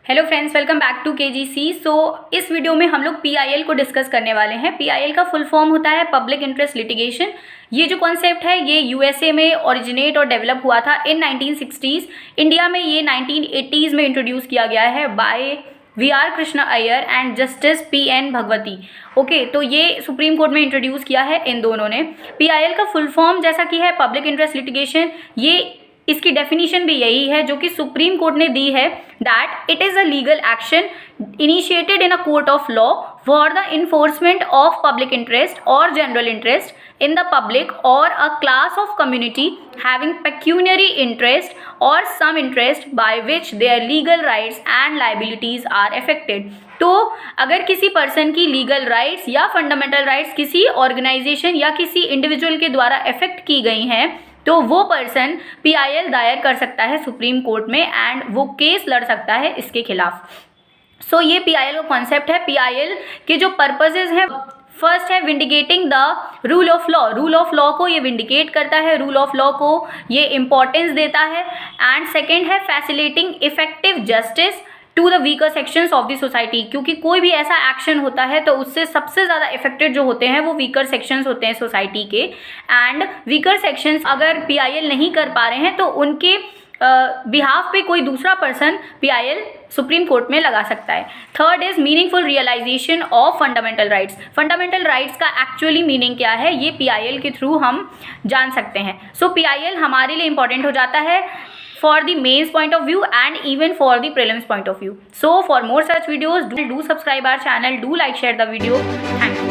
Hello friends, welcome back to KGC. इस video में हम लोग पीआईएल को डिस्कस करने वाले हैं। पीआईएल का फुल फॉर्म होता है पब्लिक इंटरेस्ट लिटिगेशन। ये जो कॉन्सेप्ट है ये यूएसए में ओरिजिनेट और डेवलप हुआ था इन 1960s। इंडिया में ये 1980s में इंट्रोड्यूस किया गया है by V R. Krishna Iyer and justice P N. Bhagwati. Okay, तो ये सुप्रीम कोर्ट में इंट्रोड्यूस किया है इन दोनों ने। पीआईएल का फुल फॉर्म जैसा कि है पब्लिक इंटरेस्ट लिटिगेशन, ये इसकी डेफिनेशन भी यही है जो कि सुप्रीम कोर्ट ने दी है, that it is a legal action initiated in a court of law for the enforcement of public interest और general interest in the public or a class of community having pecuniary interest or some interest by which their legal rights and liabilities are affected। तो अगर किसी person की legal rights या fundamental rights किसी organisation या किसी individual के द्वारा अफेक्ट की गई हैं तो वो पर्सन पीआईएल दायर कर सकता है सुप्रीम कोर्ट में एंड वो केस लड़ सकता है इसके खिलाफ। ये पीआईएल का कॉन्सेप्ट है। पीआईएल के जो पर्पसेस हैं, फर्स्ट है vindicating the rule of law. Rule of law को ये विंडिकेट करता है, रूल ऑफ लॉ को ये इम्पोर्टेंस देता है। एंड सेकेंड है facilitating effective justice to the weaker sections of the society. क्योंकि कोई भी ऐसा एक्शन होता है तो उससे सबसे ज़्यादा इफेक्टेड जो होते हैं वो वीकर सेक्शंस होते हैं सोसाइटी के। एंड वीकर सेक्शंस अगर पीआईएल नहीं कर पा रहे हैं तो उनके बिहाफ पे कोई दूसरा पर्सन पीआईएल सुप्रीम कोर्ट में लगा सकता है। Third is meaningful realisation of fundamental rights. Fundamental rights का एक्चुअली मीनिंग क्या है ये पीआईएल के थ्रू हम जान सकते हैं। पीआईएल हमारे लिए इंपॉर्टेंट हो जाता है for the mains point of view and even for the prelims point of view. For more such videos do subscribe our channel, do like share the video. Thank you.